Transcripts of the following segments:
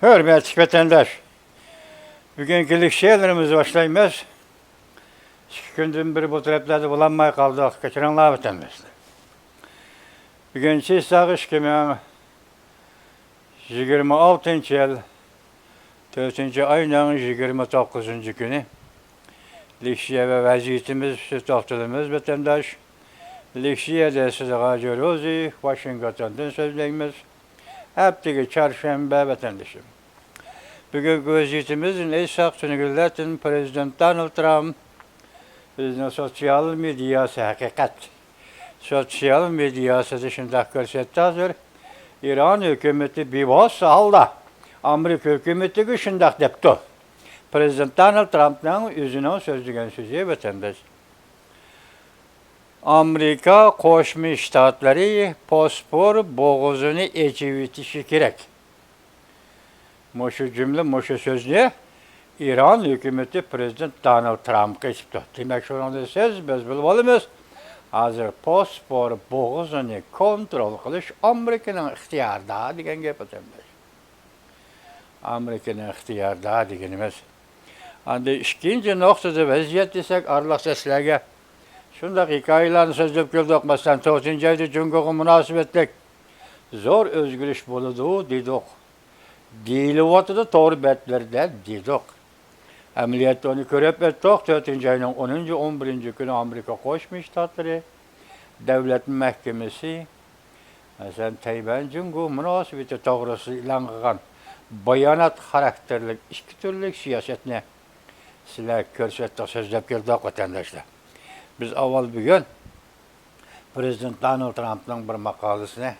Hürmetli vatandaş, bugünkü şeylerimiz başlayımız. 2 gündür bir bu taraplerde bulanmaya kaldık. Geçirenler vatandaşlar. Bugün sizler 2026 yıl 4. ayının 29. günü Likşiye ve vaziyetimiz, sütahtalımız vatandaş. Likşiye'de size görüyoruz. Washington'dan sözleyimiz. Hepteki çarşamba vatandaşım. Bugün vaziyetimizin esas sünürletin Prezident Donald Trump bizden sosyal medyası hakikat. Sosyal medyası dışında gösterdiler. İran hükümeti bir boz halda. Amerika hükümeti güçündak depti. Prezident Donald Trump'ın yüzüne sözlügen sözü vatandaş. Amerika Koşmuş Ştatları paspor boğazını ecevitişi gerek. Moşu cümle, moşu sözlü İran hükümeti Prezident Donald Trump'a çıktı. Demek şu anda siz biz bilmeliyiz. Hazır paspor boğazını kontrol kılış Amerika'nın ihtiyarda diyen gep atılmış. Amerika'nın ihtiyarda diyenimiz. Anda ikinci noktada vaziyet desek arlaq seslerge. Şunda hikayelerni sözlep gördük. Mesela 9. ayda Cumhur'a münasebetlik zor özgürlüş buludu dedik. Değilivatıda doğru betlerde dedik. Ameliyatı onu görüp ettik. 4. ayının 10. 11. günü Amerika Koşmuş Ştatları Devlet Mahkemesi mesela Tayvan Cumhur'a münasebeti doğrusu ilan kılgan bayanat karakterlik iki türlük siyasetine sizler görsettik, sözlep gördük vatandaşlar. Biz avval bugün Prezident Donald Trump'ın bir makalesine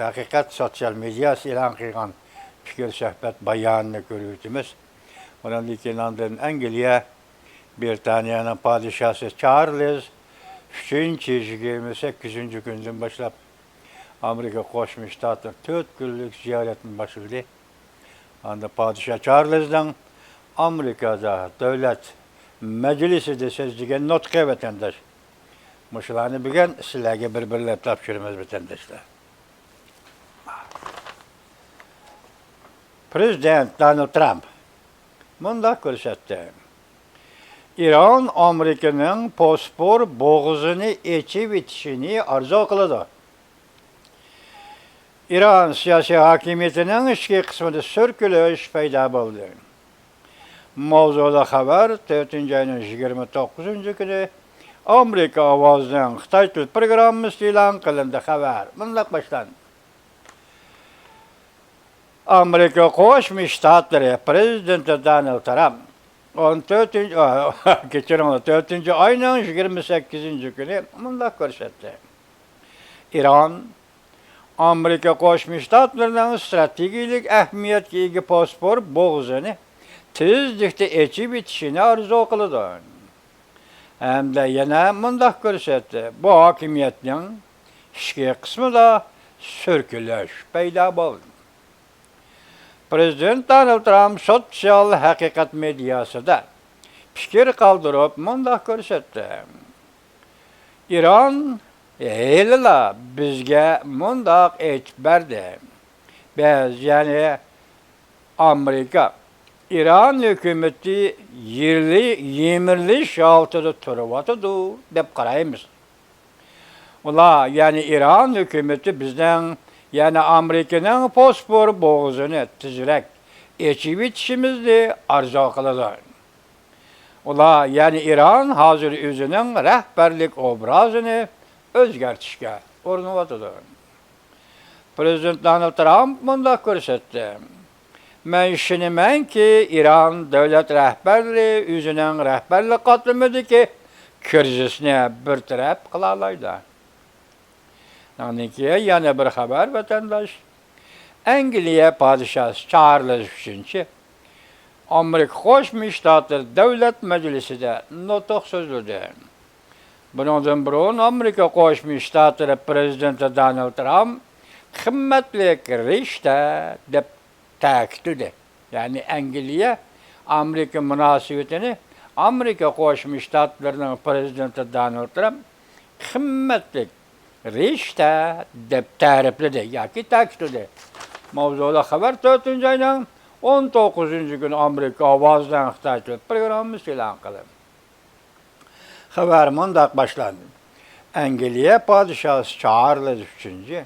hakikat sosyal medyası ilan kılgan fikir sohbet bayanını görüyoruz. Onun likinandın Angliya Britanya'nın padişahı Charles 28. günden başlap Amerika Koşmuş Ştatları 4 günlük ziyaretin başladı. Anda Padişah Charles'dan Amerika'da devlet meclisi de sözlügen notke vatandaş. Muşularını bugün sizlerge birbirine tapşırımız vatandaşlar. Prezident Donald Trump bunda görsetti. İran Amerika'nın paspor boğazını içi bitişini arzu kılıdı. İran siyasi hakimiyetinin içki kısmında sürkülüş peyda buldu. Mavzuda haber 4. ayının 29. günü Amerika avazının Xitay Til programı ilan kılındı haber. Bundan başlandı. Amerika Koşmuş Ştatları Prezidenti Donald Trump 4. ayının 28. günü bundan görsetti. İran Amerika Koşmuş Ştatlarının stratejik ehemmiyetli paspor boğazını tezlikte içi bitişini arzu kılıdı. Hem de yine bundan görsetti. Bu hakimiyetin işki kısmı da sürkülüş peyda buldu. Prezident Donald Trump sosyal hakikat medyası da fikir kaldırıp bundan görsetti. İran Eylala bizge mundak etberdi. Biz yani Amerika, İran hükümeti yemirli şaltıda turvatıdı dep karayımız. Ola yani İran hükümeti bizden yani Amerika'nın paspor boğazını tizirek içi bitişimizde arzu kılıdı. Ola yani İran hazır üzünün rehberlik obrazını özgertişke ornuvatıdır. Prezident Donald Trump bunda görsetti. Men işinimen ki İran devlet rehberliği üzünün rehberlik katılmadı ki krizisine bir taraf kılalaydı. Yani ki yani bir haber vatandaş Angliya padişahı Charles III Amerika Koşmuş Ştatları Devlet Meclisi de notuk sözlüdü. Bundan burun Amerika Koşmuş Ştatları Prezidenti Donald Trump kıymetlik rişte dep takdidi. Yani Angliya Amerika münasebetini Amerika Koşmuş Ştatlarının Prezidenti Donald Trump kıymetlik rişte dep tarifledi. Ya ki takdidi. Mavzuda haber 4. ayının 19. günü Amerika avazdan Xitay programımız elan kılındı. Haber mındak başlandı. Angliya padişahı Charles III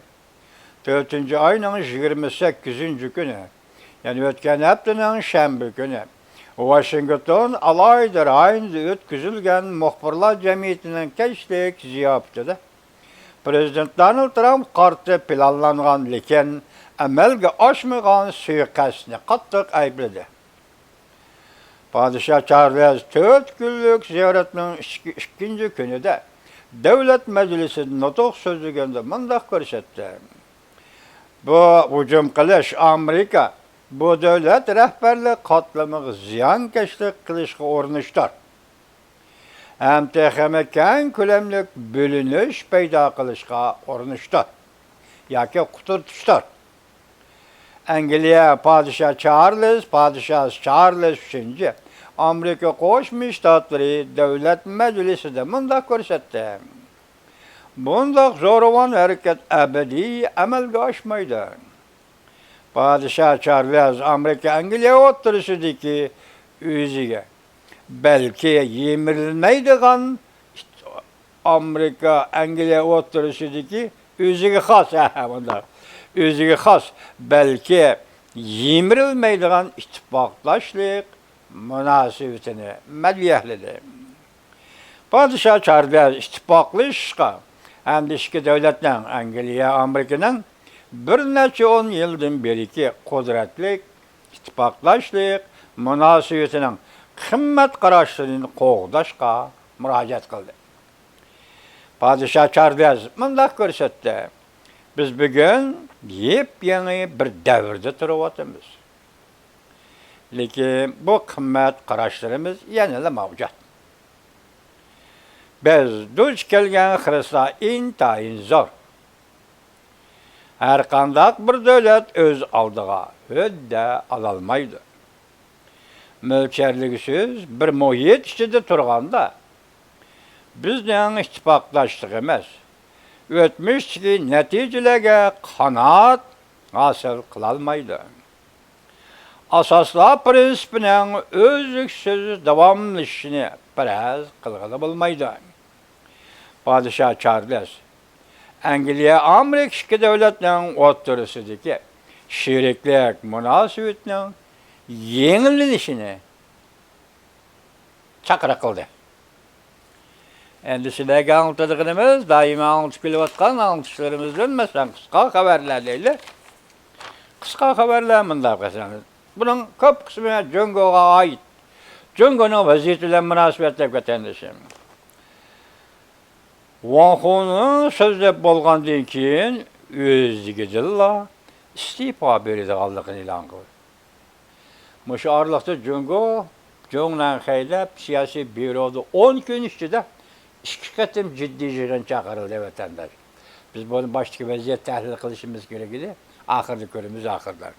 4. ayının 28. günü, yani ötken haftanın şembe günü, Washington alaydır aynı ötküzülgen muhbirlar cemiyetinin keşlik ziyafetinde Prezident Donald Trump kartı planlanğan lekin amalga oshmagan suiqasdni qattiq aybladi. Padişah Charles 4 günlük ziyaretinin ikinci günüde Devlet Meclisi nutuq sözlüğünde mındak ko'rsatdi. Bu hücum qilish Amerika bu devlet rehberlik qatlamiga ziyonkashlik qilishga urinishdir. Hem texmi keng ko'lamli bo'linish paydo qilishga urinishdir yoki quturtishdir. Angliya Padişah Charles III Amerika Qo'shma Shtatlari Davlat Majlisida mundaq ko'rsatdi. Bundaq zo'ravon harakat abadiy amalga oshmaydi. Padişah Charles Amerika Angliya o'tirisidagi o'ziga belki yemirilmaydigan Amerika Angliya o'tirisidagi o'ziga xos bundaq. Özüge xas, belki yemirilmeydiğen ittifaklaşlık münasebetini medviyehledi. Padişah Charles ittifaklaşka hem de iki devletle Angliya, Amerika'nın bir neçe 10 yıldan beriki kudretlik ittifaklaşlık münasebetinin kıymet karşılığını qoğdaşka müracaat kıldı. Padişah Charles mındak ko'rsatdi. Biz bugün yepyeni bir devirde turuyotimiz. Lekin bu kıymet qarashlarimiz yanada mavjud. Biz duch kelgan xirsa intayin zor. Her qandaq bir devlet öz aldığa hudda alalmaydı. Mölçerligisiz bir muhit içinde turganda bizden ittifaklaştığımız ötmüşki neticelerge kanat hasıl kılalmaydı. Asaslar prinsipinin özlüksüz devamlı işini biraz kılgılı bulmaydı. Padişah Charles, Angliya Amerika iki devletinin oturusideki şiriklik münasebetinin yenilenişini çakıra kıldı. Endişelerge anlatıdığımız daima anlatıp kilovatkan anlatışlarımızdan mesela kısa haberlerle kısa haberler mındar kısanız. Bunun köp kısmına Jungo'ya ait. Jungo'nun vaziyetiyle münasebetler vatandaşım. Wanhunun sözlep bolgandan keyin özlügidilla istifa beradiganligini e'lon qildi. Mushu araliqda Jungo Jongdan haydab siyosiy byuroda 10 kun ichida 2 qatim jiddiy yig'in chaqirildi vatandaş. Biz bunu baştaki vaziyet tahlil qilishimiz kerak edi. Oxirgi kunimiz oxirlar.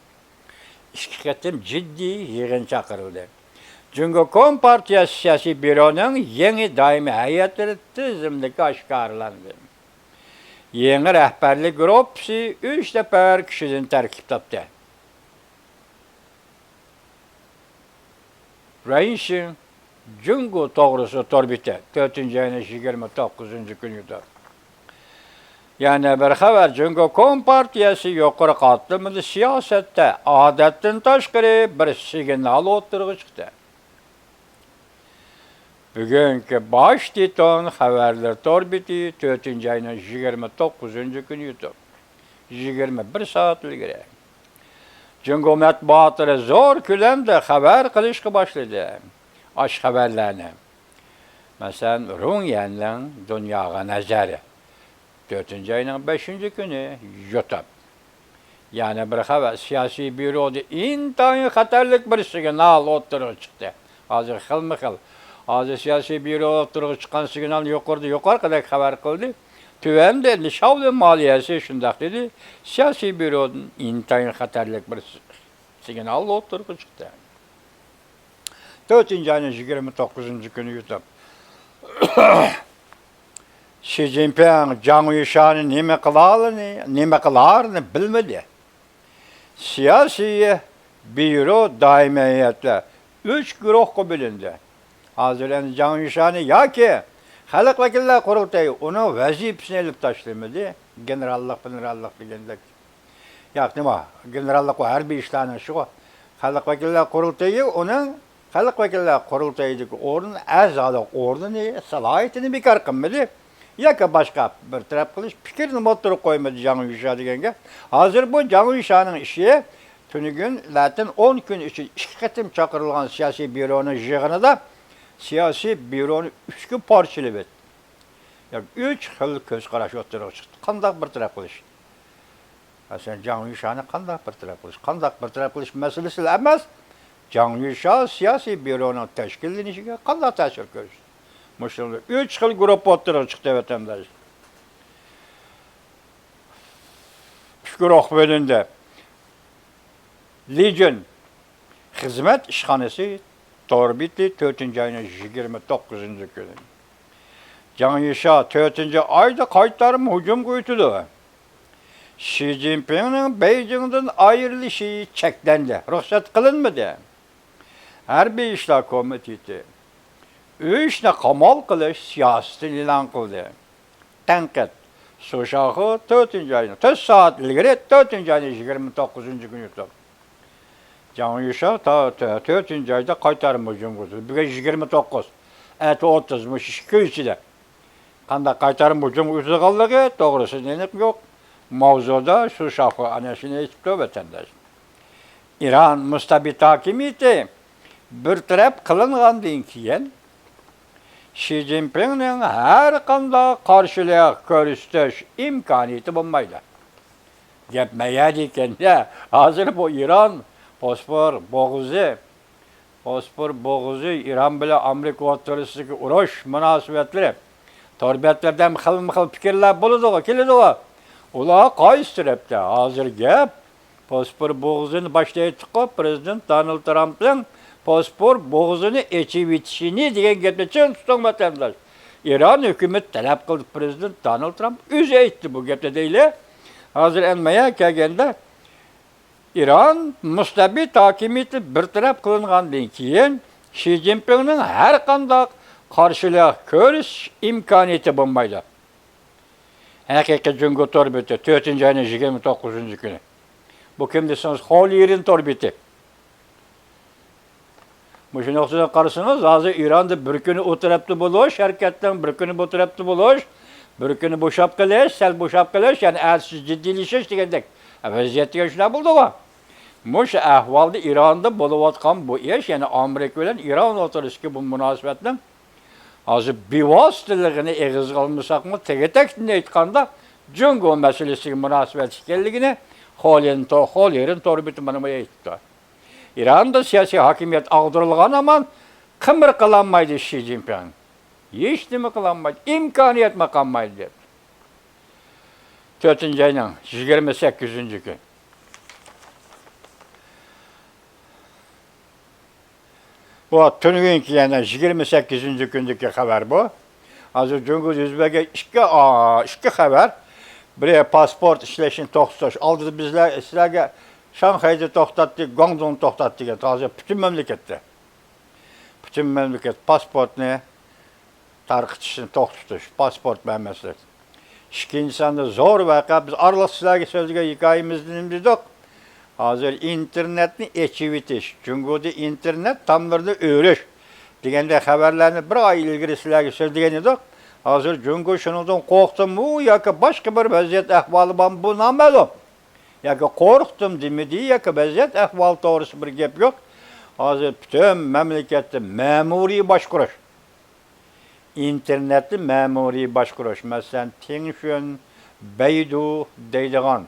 2 qatim jiddiy yig'in chaqirildi. Jungo Kompartiyasi siyosiy byuroning yangi doimiy hayotlari tizimligi oshkorlandi. Yangi rahbarlik gruppasi 3 nafar kishidan tarkib topdi. Raisi Jungo to'g'risi to'rbiti 4-ayning 29-kunidir. Yani bir xabar Jungo Kompartiyasi yuqori qatlamda siyosatda odatdan tashqari bir signal o'tirg'i chiqdi. Bugünkü baş titon xabarlar to'rbiti 4-ayning 29-kunidir. 21 soat ilgari. Jungo matbuotlari zo'r ko'lamda xabar qilishga boshladi. Aş haberlerini. Mesela Runyan'ın Dünyaya Nazarı 4. ayının 5. günü YouTube. Yani bir haber siyasi büroda intayin xatarlik bir signal o'tirg'i chiqdi. Hozir xilma-xil. Hozir siyasi büro o'tirg'i chiqqan signal yuqorqada xabar qildi. Tuvanda nishavli moliyasi shundaq dedi. Siyasi bürodan intayin xatarlik bir signal o'tirg'i chiqdi. 4. ayının 29. günü YouTube. Xi Jinping Zhang Yushan'ın nima qilarını bilmedi. siyasi büro daimiyetle 3 güruhga bölündü. Hazır endi Canişanı ya ki Halk Vekiller Kurultayı onu vazifesini elip taşlamadı. Generallık degендek. Yak nima? Generallık o her bir işlerinin şu. Halk Vekiller Kurultayı onun Halk Vekiller Kurultayı'daki orun azalık orunu salayetini bekar kılmadı. Ya ki başka bir taraf kılış fikrini motoru koymadı Canişa degenge. Hazır bu Canişa'nın işi tünügün zaten 10 gün için 2 katım çakırılgan siyasi büronun jığını da siyasi büronun 3 gün parçalı bet. Yani 3 xil göz qaraş oturuq çıktı. Qandaq bir taraf qilish. Sen Canişa'nı qandaq bir taraf qilish. Qandaq bir taraf qilish meselesi emas. Canişa siyasi büronun teşkillenişiga qandaq ta'sir ko'rsatdi. Mushunda 3 xil guruh oturuq çıktı vatandaş. 3 guruh bölündü. Legion Hizmet İşhanesi Torbitli 4. ayının 29. günü. Canişa 4. ayda kayıtlarım hücum kuyutulu. Xi Jinping'in Beijing'den ayrılışı çeklendi. Ruhsat kılınmadı. Harbiy İşler Komiteti 3 qamal qilish siyosatini e'lon qildi. Tanqid So'shag'i 4. ayning 4 soat ilgari 4. ayning 29. kuni yutdi. Canişa 4. ayda qaytarım hücum qildi. Bugun 29. Ati 30 mush 2 ichida. Qanday qaytarım hücum uyushganligi to'g'risi aniq yo'q. Mavzuda shu shaxi ana shuni aytibdi vatandosh. İran mustabid hokimiyati bir taraf qilingandan keyin Xi Jinping'nin her qanday qarshilik ko'rsatish imkoniyati bo'lmaydi. Gap mayad ekanda, hozir bu İran Bosfor bo'g'uzi İran bilan Amerika o'rtasidagi urush munosabatlari torbiyatlardan xil fikrlar bo'ladi-ku, keladi-ku. Ular qaysi tarafda? Hozir gap Bosfor bo'g'uzini boshlayotdi prezident Donald Trampning Bosfor bo'g'uzini echib yetishini degan gapni chin tuting vatandosh. İran hukumat talab qildi prezident Donald Trump o'zi aytdi bu gapni deyli. Hozir enmaya kelganda İran mustabid hokimiyati bir taraf qilingandan keyin Xi Jinping'ning har qanday qarshilik ko'rish imkoniyati bo'lmaydi. Haqiqiy Jungo torbiti 4. ayning 29. kuni. Bu kim deseniz Xolyerin torbiti. Bu şu noktada qarasınız, hozir İran'da bir kuni o tarafda bo'lish, harakatdan bir kuni bu tarafda bo'lish, bir kuni bo'shab qilish, sal bo'shab qilish, ya'ni asiz jiddiylashish degandek. Vaziyatga shuna bo'ldi-ku. Mush ahvolda İran'da bo'layotgan bu ish, ya'ni Amerika bilan İran o'rtasidagi bu munosabatning hozir bevositaligini eg'izga olmasakmi, tegatakni aytganda Jungo masalasiga munosabat ekanligini Xolyerin torbiti mana bu aytdi. İran'da siyasi hakimiyet ağdırılgan ama kımır kılanmaydı Xi Jinping. Hiç nima kılanmaydı, imkoniyat maqanmaydı dedi. 4. ayının 28. gün. Bu tününkü yani 28. gündeki haber bu. Hazır Cumhur Yüzbek'e iki haber. Biri pasport işleşini toxtataş. Aldı bizler sizlerge Şanghay'da toxtatdı, Guangdong'u toxtatdı diye hazır bütün memlekette. Bütün memleket pasportunu tarqitishini toxtatish, pasport vermeslik. İkincisi de zor vaka biz aralıq sizlerge sözlüge hikayemizden dedik. Hazır internetni echib etish, Jungo'da internet tamlarını öğreş. Degende haberlerini bir ay ilgili sizlerge sözlügen edik. Hazır Jungo şundan korktum mu yoki başka bir vaziyat ahvoli bu noma'lum. Yoki qo'rqdim demidi yoki vaziyat ahvoli to'g'risi bir gap yo'q. Hozir butun mamlakatda ma'muriy boshqarish, internetni ma'muriy boshqarish, masalan, Tencshun, Baidu deydigan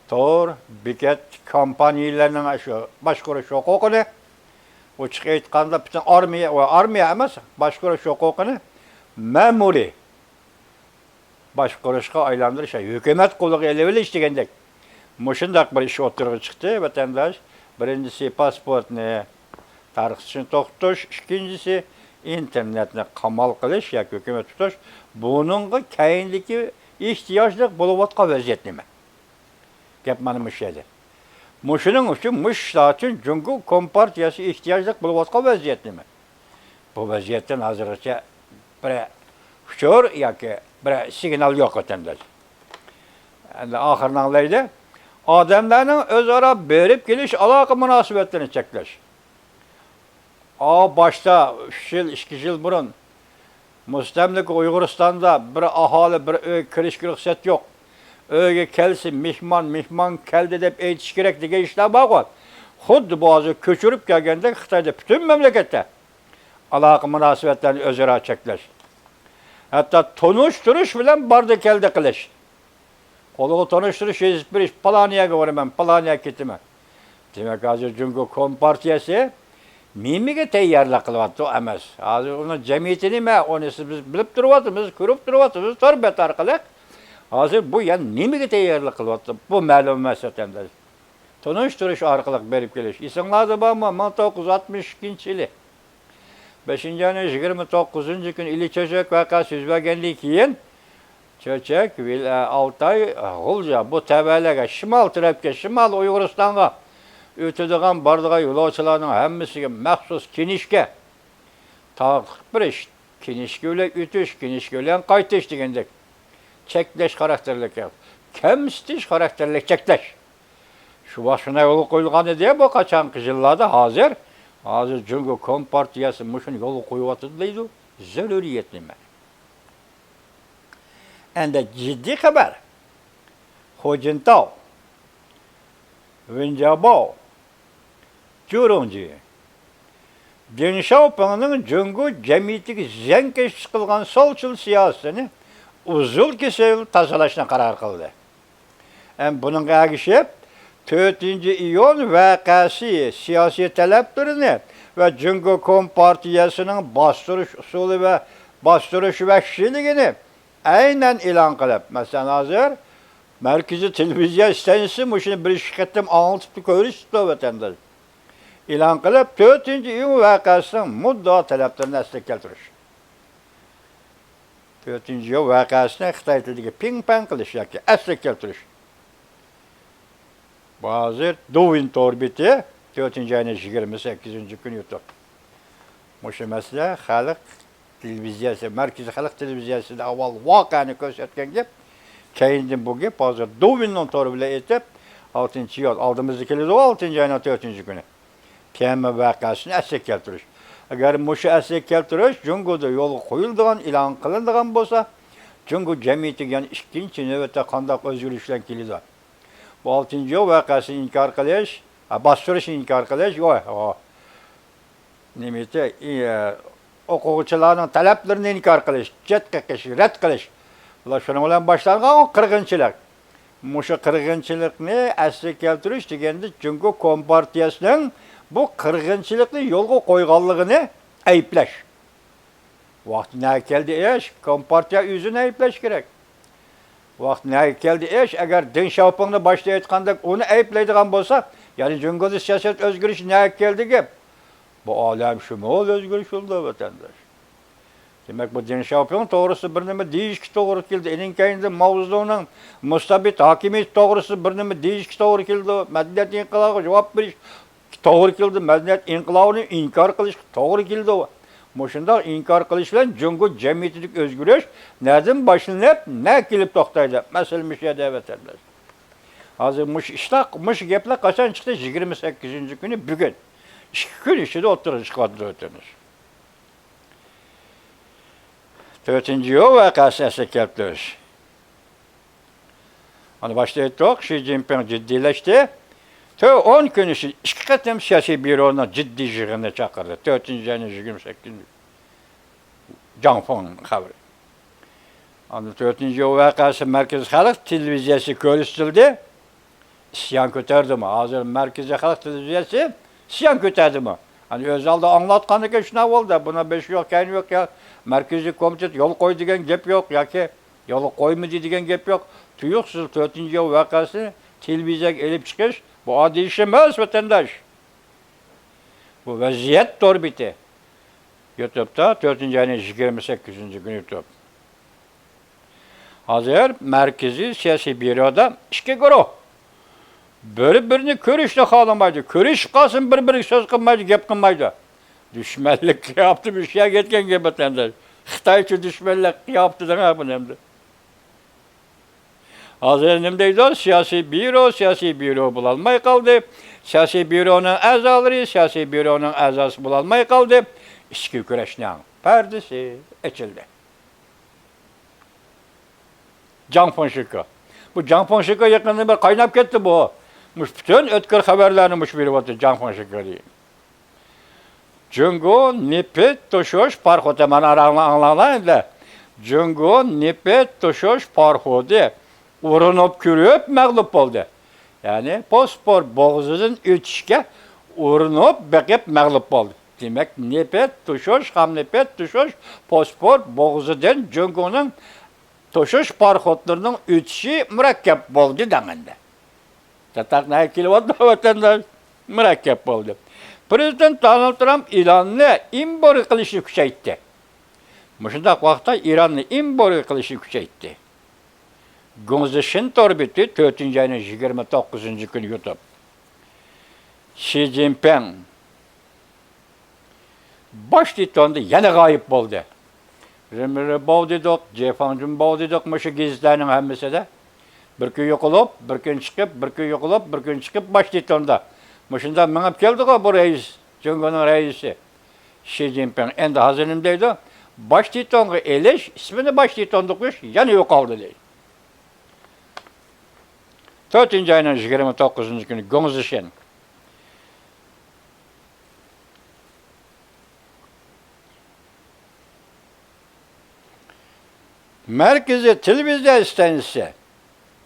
tor bekat kompaniyalarining shu boshqarish huquqini ochiq aytganda butun armiya emas, boshqarish huquqini ma'muriy boshqarishga aylantirish, hukumat qo'liga elib degandek. Mushundaq bir ish o'tirg'i chiqdi vatandosh. Birincisi pasportni tarqitishni to'xtatish, ikkinchisi internetni qamal qilish yoki hukumat tutish. Buningga keyingi ehtiyojli bo'layotgan vaziyat nima? Gap mana shu edi. Muşunun için muş zaten Cumhur Kompartiyası ihtiyaclık bulvatqa vaziyetli mi? Bu vaziyetten hazırlıkça bir şuur ya ki bir signal yok ötende. Yani ahırdan leydi. Adamların özara berip geliş alaka münasebetlerini çekleş. Başta 3 yıl, 2 yıl burun Müstemlik Uyguristan'da bir ahali bir öy kiriş ruhsat yok. Öyge kelsin, mihman keldi dep eğitiş gerek diye işler var. Xuddi bazı köçürüp gelgende Xitay'da bütün memlekette alaka münasebetlerini özara çekleş. Hatta tonuşturuş bilen bardı keldi kılıç. Kolu tonuşturuş bir iş, palaniye givarım ben, palaniye gittim. Demek hazır Cumhur Kompartiyası mimige teyyarla kılvatı o emez. Hazır onun cemiyetini mi, onu biz bilip durvatımız, kurup durvatımız, torbet arkalık. Hazır bu yan mimige teyyarla kılvatı, bu məlum meseletemdir. Tonuşturuş arkalık berip geliş. İsimladı bağımı 1962 yılı. 5. ayın 29. gün ili çöçek vakası yüzbegenliği kiyin, çöçek, Altay, Hulca, bu tebelega, şimal trepke, şimal Uyguristan'a, ötüdüğün bardığa yolçularının hemmisi məxsus kinişke, tağ bir iş, kinişke öyle ütüş, kinişke öyle qaytış degendik. Çekleş karakterlik yap. Kemstiş karakterlik çekleş. Şu başına yolu koyulğanı diye bu kaçan yıllarda hazır Cumhur Kompartiyası muşun yolu koyuvatıdıydı. Zörüriyetli mi? Ende ciddi haber. Hocintao, Vincabao, Curunci, Deng Xiaoping'in Cumhur cemiyetiki zenkeş kılgan solçul siyasetini uzul kesil tasalaşına karar kıldı. Bunun karşı 4. iyun vakası siyasi taleplerini ve Cumhur Kompartiyası'nın bastırış usulü ve bastırış vahşiliğini aynen ilan kılıp. Mesela hazır merkezi televizyon istenisi muşunu bir şirketim anlatıp koyuruştu vatandaş. İlan kılıp 4. iyun vakasının mudda taleplerini esnek keltiriş. 4. iyun vakasına Xitay tilideki ping-pong kılış yaki esnek keltiriş. Bazı Duvin torbiti 4. ayın 28. günü yutup. Muşu mesela Halk Televizyası, Merkezi Halk Televizyası'da aval vakanı gösterken gibi keyindin bu gibi bazı Duvin'in torbuyla etip 6. yıl aldığımızdaki de o 6. ayın 4. günü. PM vakasını esek keltiriş. Eğer muşu esek keltiriş, Cumhur'da yolu koyulduğun, ilan kılındığın bolsa, Cumhur cemiyeti yani ikinci nöbette kandak özgürlüklen kilidi. Bu 6. yıl vakasını inkar kılış, bastırışı inkar kılış, o nimeti okuyucuların taleplerini inkar kılış, kılış, red kılış. Şunun olan başlanğan o kırgınçılık. Muşu kırgınçılıkını eslik keltiriş degende Cumhur Kompartiyası'nın bu kırgınçılıklı yolga koyganlığını ayıplaş. Vaxtına geldi iş, Kompartiya yüzünü ayıplaş gerek. Vaxtına geldi iş, eğer Deng Xiaoping'ni başta aytqanda onu ayıplaydigan bolsa, yani Cumhurda siyaset özgürlüğü ne geldi ki? Bu alem şumul özgürlük oldu vatandaş. Demek bu Deng Xiaoping doğrusu bir nime değişik doğru geldi. Enin kayında Mao Zedong'un mustabit hakimiyet doğrusu bir nime değişik doğru geldi. Medeniyet inkılabı cevap veriş doğru geldi. Medeniyet inkılabını inkar kılış doğru geldi. Muşunda inkar kılış bilen Cumhur cemiyetlik özgürlük nereden başını hep ne gelip toktaydı. Mesela bir şey de vatandaş. Hazır muş geple kaçan çıktı 28. günü bugün. 2 gün içinde oturur çıkardı öteniz. 4. yıl vakası esek yaptırır. Hani başta ettik, Xi Jinping ciddileşti. 10 gün için 2 katım siyasi büro'na ciddi jığını çakırdı. 4. ayın 28. Canfon haberi. Hani 4. yıl vakası Merkezi Halk Televizyası görüştüldü. İsyan köterdi mi? Hazır Merkezi Halk Televizyası isyan köterdi mi? Hani Özal'da anlatkanı ki şuna oldu. Buna 5 yok, kendi yok ya. Merkezi komitet yol koy degen gep yok ya ki yolu koymadı degen gep yok. Tuyuksuz 4. yıl vakası televizyaya elip çıkış. Bu adi işlemez vatandaş. Bu vaziyet doğru bitti. YouTube'da 4. ayın 28. günü YouTube. Hazır merkezi siyasi büroda 2 grup. bir-birini ko'rishni xohlamaydi. Ko'rish qolsin, bir-biriga so'z qilmaydi, gap qilmaydi. Düşmanlık yaptı bir şey ketken vatandaş. Xitoycha düşmanlık yaptı da buni endi. Hozir nima deydi? Siyosiy byuro bo'lolmay qoldi. Siyosiy byuroning a'zolari, siyosiy byuroning a'zosi bo'lolmay qoldi. Ichki kurashning pardasi ochildi. Jang Fonshiko. Bu Jang Fonshiko yaqinda bir qaynab ketdi bu. Mush bütün o'tkir xabarlarni mush beryapti Jang Fonshiko deydi. Jungo nipet toshosh parxoda mana anglanganda. Jungo nipet toshosh parxodi urinib ko'rib mag'lub bo'ldi. Ya'ni Bospor bo'g'zidan o'tishga urinib beqib mag'lub bo'ldi. Demak, nipet toshosh ham nipet toshosh Bospor bo'g'zidan Jungoning toshosh parxodlarining o'tishi murakkab bo'ldi deganda. Tataqna kelyapti vatandaş murakkab bo'ldi. Prezident Donald Trump İranni import qilishni kuchaytirdi. Shundaq vaqtda İranni import qilishni kuchaytirdi. Gongzishin torbiti 4-ayning 29-kuni yutib. Xi Jinping bosh titonda yana g'oyib bo'ldi. Rimri bo'ldiq, Jefanjun bo'ldiq, mushu gizlarning hammasida bir kun yo'qolib, bir kun chiqib, bir kun yo'qolib, bir kun chiqib bosh titonda. Shunda mingib keldi-ku bu rais, Jungoning raisi Xi Jinping. Endi hozir nima deydi? Bosh titonga elish, ismini bosh titonda qo'yish yana yo'qoldi deydi. 4-ayning 29-kuni Gongzishin. Merkezi televizyon istenisi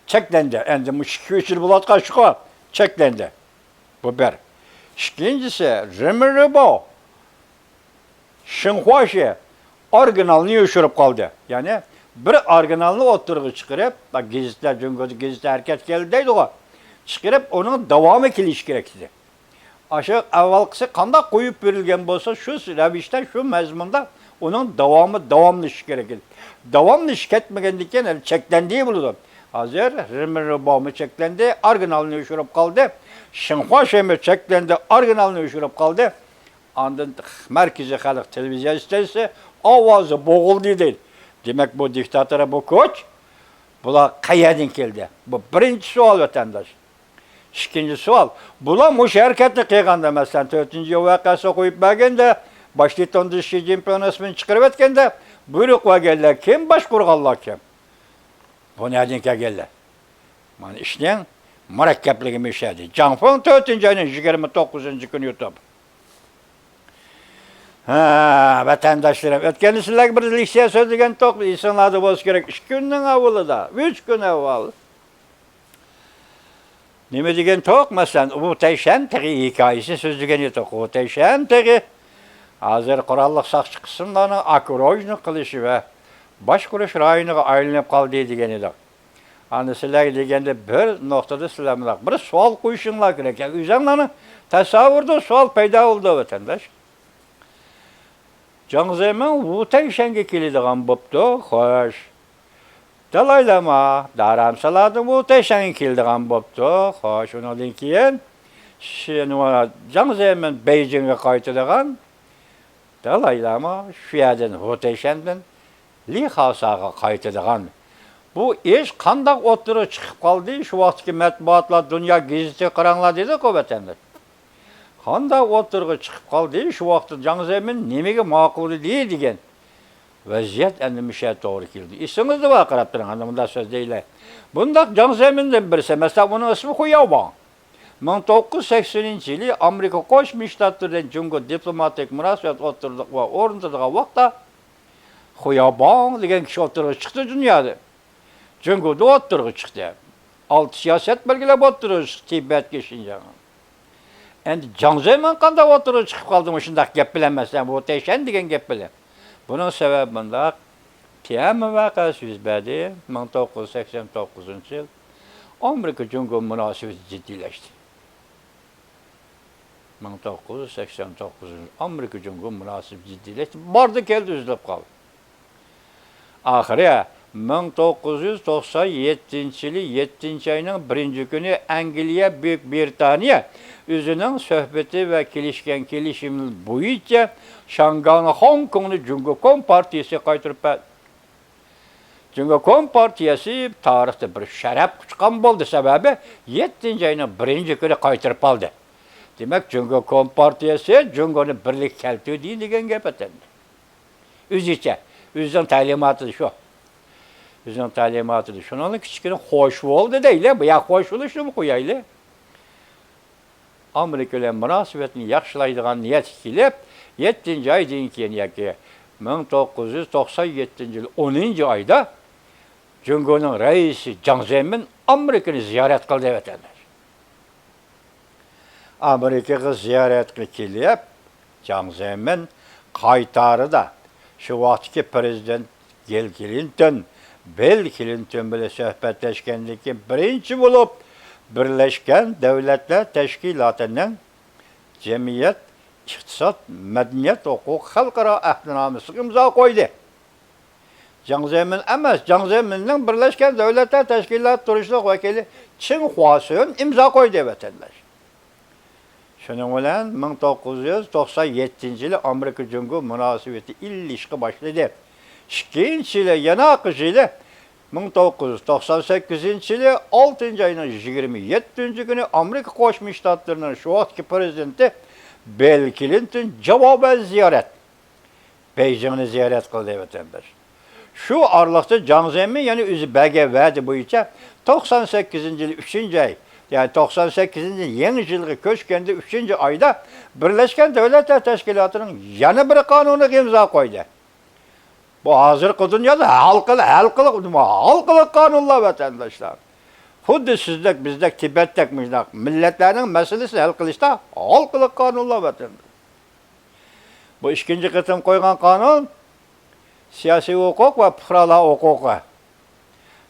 çeklendi. Endi bu 2-3 yıl bulatqa şu çeklendi. Bu bir. İkincisi, Remirabo Şinhuaşi orijinalini yoşurup kaldı. Yani bir orijinalini oturğu çıkarıp, bak gazetler, Jungo'da gazete hareket geldi o. Çıkarıp onun devamı kiliş gerekti. Aşağı evvelkisi kanda koyup verilgen bolsa şu revişte, şu mezmunda onun devamlı iş gerekir. Devamlı iş etmegendikken çeklendiği bulundu. Hazır Remirabo çeklendi, orijinalini yoşurup kaldı. Şinhuaşi mi çeklendi, orijinalini yoşurup kaldı. Andın merkezi halk televizyon sitesi avazı boğuldu değil. Demek bu diktatöre bu koç, bula kayadın geldi. Bu birinci sual vatandaş. İkinci sual, bula muş hareketini kıyganda mesela 4-cü vakası koyup bagende, başlıkta Xi Jinping'in ismini çıkarıp etkende, buyruk va geldi. Kim baş kurgallar kim? Bu nereden geldi? Yani işleyen mürekkepliği müşahede. Canfon 4-cü ayının 29. günü YouTube. Vatandaşlarım, ötken sizler bir liseye sözlügen tok insanlarda boz gerek. 2 günden evveli da, 3 gün evvel. Nime degen tok mesela, muhteşem teki hikayesi sözlügen tok. Muhteşem teki, hazır kurallık sakçı kısımlarının akrojnu kılışı ve baş kuruş rayonu aylanıp kaldı degen tok. Hani sizler degende bir noktada sizler bir sual koyuşunlar gerek. Yani üzerlerinin tasavvurda sual peyda oldu vatandaş. Jiang Zemin Wu Taishan'ga keladigan bo'pti, xo'sh. Dalaylama, daram saladi Wu Taishan'ga keladigan bo'pti, xo'sh. Undan keyin Jiang Zemin Beijingga qaytadigan. Dalaylama shu yerdan Wu Taishan'dan Li Haosaga qaytadigan. Bu ish qanday o'tirib chiqib qoldi? Shu vaqtki matbuotlar, dunyo gazeti qaranglar dedi-ku vatandaş. Qanday o'tirg'i chiqib qoldi, shu vaqtda Jiang Zemin nimaga ma'qul deydi degan vaziyat endi misha to'g'ri keldi. Esingizda va qarab turing, ana bunda so'z deylar. Bundaq Jiang Zemindan birisi, masalan, uning ismi Huyaobang. 1980-yili Amerika Qo'shma Shtatlaridan Jungo diplomatik munosabat o'tirdiq va o'rnatadigan vaqtda Huyaobang degan kishi o'tirg'i chiqdi dunyoda. Jungoda o'tirg'i chiqdi. 6 siyosat belgilab o'tirg'i chiqdi Tibetga Xinjiangga. Endi Jiang Zemin qanday o'tirib chiqib qoldi shundaq gap bilan masalan bu Taishan degan gap bilan. Buning sababi bundaq Tiananmen voqeasi yuz berdi 1989-yil. Amerika Jungo munosabati jiddiylashdi. 1989-yil Amerika Jungo munosabati jiddiylashdi. Bordi keldi uzilib qoldi. Oxiri 1997 yılı 7 ayının 1 günü Angliya, Büyük Britaniya üzünün söhbeti ve kelişimin boyunca Şangay'ın Hong Kong'lu Cumhuriyet Kompartiyası kaytırıp Cumhuriyet Partiyası tarihte bir şərəf çıkan oldu sebebi 7 ayının 1 günü kaytırıp aldı. Demek Cumhuriyet Kompartiyası Cumhuriyet'in birlik keltiği değil degen gep etendi. Üzüçe, üzün talimatı şu. Üzün talimatı şunun küçükünün hoş oldu değil, bu ya hoş oluşu mu koyaylı? Amerika ile münasebetini yaxşılaydıgan niyet kilip 7. ay deyin ki 1997 yıl 10. ayda Cumhuriyet'in reisi Jiang Zemin Amerika'nı ziyaret kıldı vatandaş. Amerika'yı ziyaret kilip Jiang Zemin kaytarı da şu vaktki prezident Bill Clinton bile söhbetleşkendeki birinci bulup Birleşken Devletler Teşkilatı'nın Cemiyet, İktisat, Medeniyet, Hukuk, Halkara Ahdnamesi imza koydu. Jiang Zemin emas, Jiang Zemin'in Birleşken Devletler Teşkilatı Turuşluk Vekili Çin Huasın imza koydu vatandaş. Şunun bilen 1997 yılı Amerika Cumhuriyeti münasebeti ilişki başladı. İkinci yılı yana akışı 1998 yılı 6. ayının 27. günü Amerika Koşmuş Ştatları'nın şu vaktki prezidenti Bill Clinton cevaben ziyaret. Beijing'i ziyaret kıldı vatandaş. Şu aralıkta Jiang Zemin yani üzü belge verdi boyunca 98. yılı 3. ay yani 98. yeni yılgı köşkende 3. ayda Birleşken Devletler Teşkilatı'nın yanı bir kanunu imza koydu. Bu hazır dünyada halkılık kanunlar vatandaşlar. Huddi sizlik, bizlik, Tibet'tek, milletlerin meselesi hal kılışta halkılık kanunlar vatandaşlar. Bu ikinci kısım koygan kanun siyasi hukuk ve fuqarolar hukuku.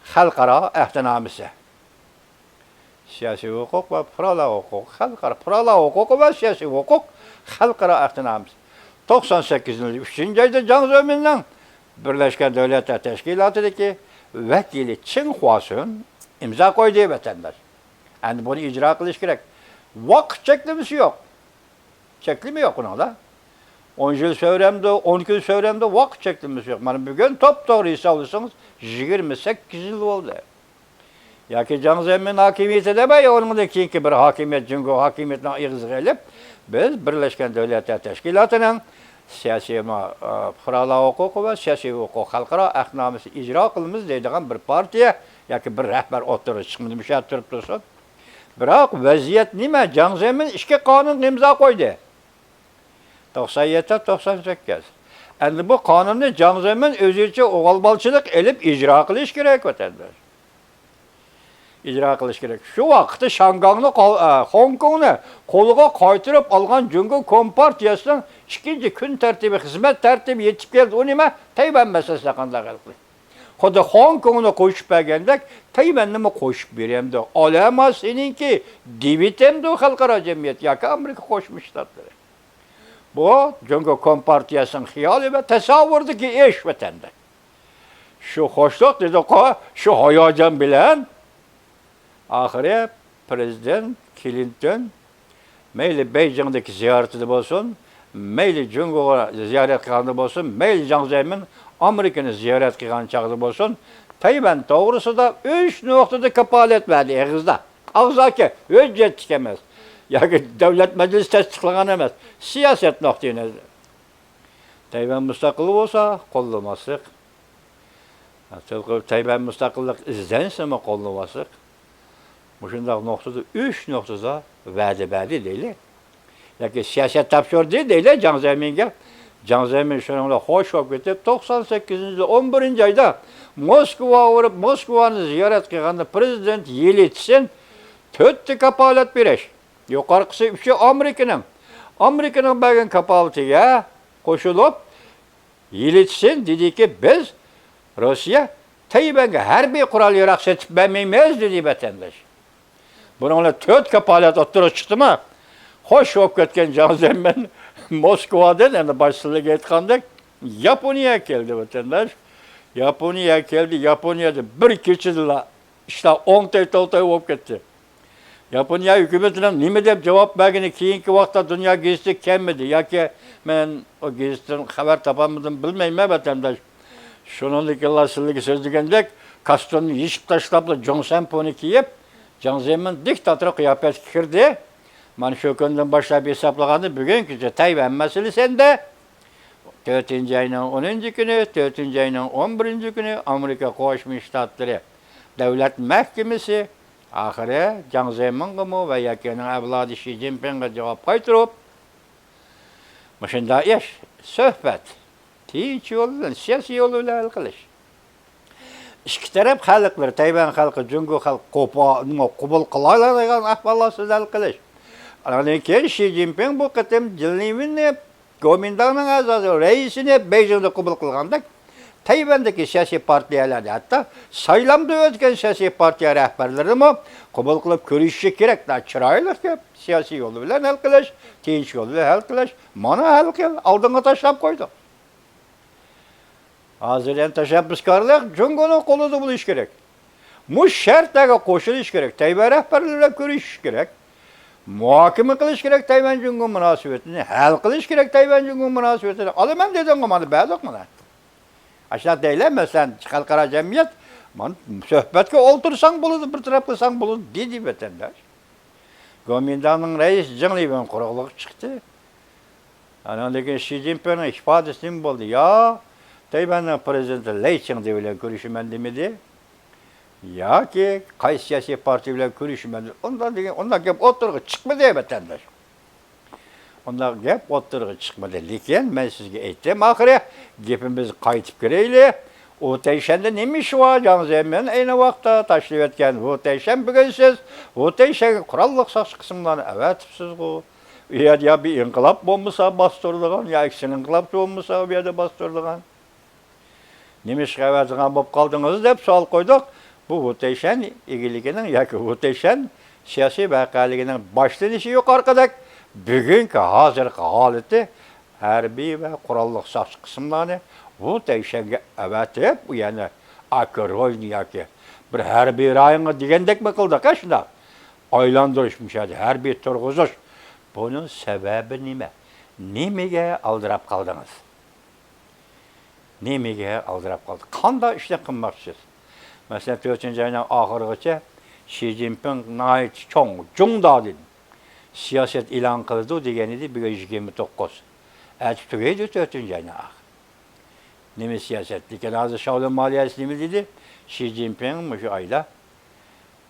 Xalqaro ahdnamesi. Siyasi hukuk ve fuqarolar hukuku. Fuqarolar hukuku ve siyasi hukuk xalqaro ahdnamesi. 98 yılı 3. ayda Jiang Zemin'in Birleşken Devletler Teşkilatı'daki vekili Çin Huasın imza koyduğu vatandaş. Yani bunu icra kılış gerek. Vakit çeklimisi yok. Çeklimi yok ona da. 10 yıl sövremde, 12 yıl sövremde vakit çeklimisi yok. Yani bugün top doğru hesaplarsanız 28 yıl oldu. Ya ki Jiang Zemin hakimiyeti demeyi, onun da ki bir hakimiyet, Cumhuriyet hakimiyetine ığız gelip, biz Birleşken Devletler Teşkilatı'nın siyasi fuqarolar hukuku ve siyasi hukuk halkaro ahdnamesi icra kılımız deydiğen bir partiye, ya ki bir rehber oturur, çıkmıyor, müşahit durup dursun. Bırak vaziyet nime? Jiang Zemin iki kanun imza koydu. 97-98. Endi bu kanunu Jiang Zemin özüçe oğalbalçılık elip icra kılış gerek vatandaş. İcra kılış gerek. Şu vakitte Şangay'ını, Hong Kong'unu koluğa kaytırıp algan Cumhuriyet Kompartiyası'nın ikinci gün tertibi, hizmet tertibi yetip geldi. O nime? Tayvan meselesi hakkında kalklı. Koda Hong Kong'unu koşup geldik, Tayvan'ı mı koşup vereyim de, alama seninki, divitem de o halkara cemiyet, ya ki Amerika koşmuş Ştatları. Bu Cumhuriyet Kompartiyası'nın hiyali ve tesavvurdu ki eş vatanda. Şu hoşluk dedi ki, şu hayacan bilen, ahire Prezident Clinton, meyli Beijing'deki ziyareti olsun, meyli Cumhuriyet ziyaret kılığında olsun, meyli Jiang Zemin Amerika'nı ziyaret kılığında çağırdı olsun, Tayvan doğrusu da 3 noktada kapalet verdi ağızda. Ağızdaki hüccet çıkamaz. Yani devlet meclisi tasdiklanan emez. Siyaset noktayı nezdi. Tayvan müstakillik olsa kollamasık. Tayvan müstakillik izlense mi kollamasık? Bu şundak noktada 3 noktada verdi değil. Yani siyaset tapşır değil Jiang Zemin'e. Jiang Zemin şununla hoş vakit 98. 11. ayda Moskova uğrayıp Moskova'nı ziyaret kılığında Prezident Yeltsin töttü kapalet bir eş. Yukarısı üçü Amerika'nın. Amerika'nın bagın kapaltıya koşulup Yeltsin dedi ki biz Rusya Tayvan'a harbiy kural yarak setip vermeymeyiz dedi vatandaş. Bununla töt kapalet oturup çıktı mı? Hoş olup ketken Jiang Zemin Moskova'dan yani başsızlık etkandık Japonya'ya geldi vatandaş. Yaponiya keldi, Yaponiyada bir kechida işte 10 to'ltay bo'lib ketdi. Yaponiya hukumatidan nima deb javob bergani keyingi vaqtda Dunyo gazetasi kelmadi yoki men o gazetdan xabar topamadim bilmayman vatandosh. Shuningdek sizlarga so'zlagandek, kostyumni yechib tashlab, Johnson kiyib, Jiang Zemin diktator qiyofasiga kirdi. Mana shu kundan boshlab hisoblaganda bugungacha Tayvan masalasida 4-ayning 10-kuni, 4-ayning 11-kuni Amerika Qo'shma Shtatlari Davlat Mahkamasi oxiri Jiang Zeminga va yakining avlodi Xi Jinpingga javob qaytarib, shunday ish, suhbat, tinch yo'l bilan, siyosiy yo'l bilan hal qilish. İki taraf xalqlar, Tayvan xalqi, Jungo xalqi qabul qiloladigan ahvolsiz hal qilish. Lekin Xi Jinping bu qatim Jilnivni Gomindanning a'zosi raisini Beijingda qabul qilganda Tayvandagi siyosiy partiyalar, hatto saylovda o'tgan siyosiy partiya rahbarlari ham qabul qilib ko'rishi kerak. Chiroyli siyosiy yo'l bilan hal qilish, tinch yo'l bilan hal qilish. Mana hal qil, oldinga tashlab qo'ydi. Hozir ham tashabbuskorlik Jungoning qo'lida bo'lishi kerak. Bu shartlarga qo'shilish kerak. Tayvan rahbarlari bilan ko'rishish kerak. Muhokama qilish kerak Tayvan Jungo munosabatini, hal qilish kerak Tayvan Jungo munosabatini. Olaman dedim mana ba'doq mana. Ashla deylar, masalan, xalqaro jamiyat, men suhbatga o'ltirsang bo'ladi, bir taraf qilsang bo'ladi, dedi vatandosh. Gomindanning rais Jinglivan quruqlik chiqdi. Ana lekin Xi Jinpingning ifodasi nima bo'ldi? Yo, Tayvanning prezidenti Lei Ching bilan ko'rishaman demadi. Yoki qaysi siyosiy partiya bilan ko'rishaman. Undan gap o'tirg'i chiqmadi vatandosh. Undan gap o'tirg'i chiqmadi. Lekin men sizga aytdim, oxiri gapimiz qaytib kiraylik. O Tayshan'da nima ish bor? Jiang Zemin ayni vaqtda tashlab o'tgan. O Tayshan bugun siz o Tayshanga qurolliq soqchi qismlarni avatibsiz-ku. U yerda bir inqilob bo'lmasa bostirdigan, yoki inqilob bo'lmasa u yerda bostirdigan. Nima ish qiladigan bo'lib qoldingiz deb savol qo'ydik. Bu Tayshan egiligining yoki Tayshan siyosiy voqealigining boshlanishi yuqoridek bugungi hozirgi holati harbiy va qurolliq soqchi qismlarni bu Tayshanga avatib, u yana akroyni yoki bir harbiy rayonga degandekmi qildik shunda. Aylantirish mishadi, harbiy turg'izish. Buning sababi nima? Nimaga aldirab qoldingiz? Nimaga aldirab qoldik? Qanday ishlar qilmoqchisiz? Masalan, 4-ayning oxirigacha Xi Jinping nayt cho'ng jungda dedi. Siyoset e'lon qildi degan edi, bugun 29. Aytib tugaydi 4-ayning oxiri. Nima siyoset? Lekin hozir Shavlon moliyasi nima dedi? Xi Jinping shu oyda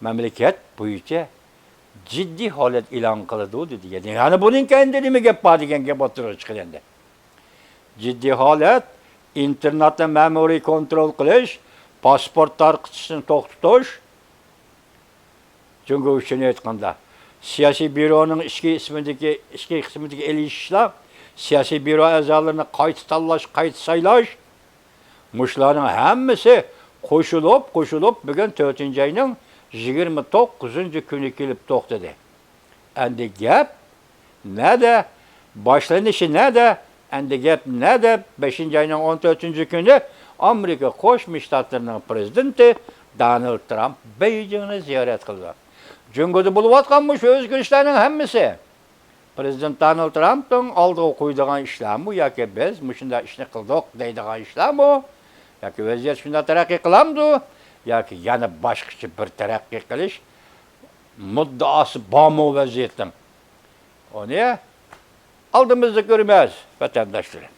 mamlakat bo'yicha jiddiy holat e'lon qildi dedi. Yani buning endi nima gap bor degan gap o'tirib chiqdi. Jiddiy holat, internetni ma'muriy kontrol qilish, pasport tarqatishni to'xtatish. Jungo uchun aytganda, siyosiy byuroning ichki qismidagi ishlar, siyosiy byuro a'zolarini qayta tanlash, qayta saylash, mushlarning hammasi qo'shilib bugun 4-ayning 29-kuni kelib to'xtadi. Endi gap nada, boshlanishi nada, endi gap nada, 5-ayning 14-kuni Amerika Qo'shma Shtatlarining prezidenti Donald Trump Beijingni ziyorat qildi. Jungoda bo'layotgan shu o'zgarishlarning hammasi prezident Donald Trumpning oldiga qo'ydigan ishlarmi yoki biz shunday ishni qildik deydigan ishlarmi yoki vaziyat shunday taraqqiy qilamdi yoki yana boshqacha bir taraqqiy qilish muddaosi bormi vaziyatning? Uni oldimizda ko'ramiz vatandoshlar.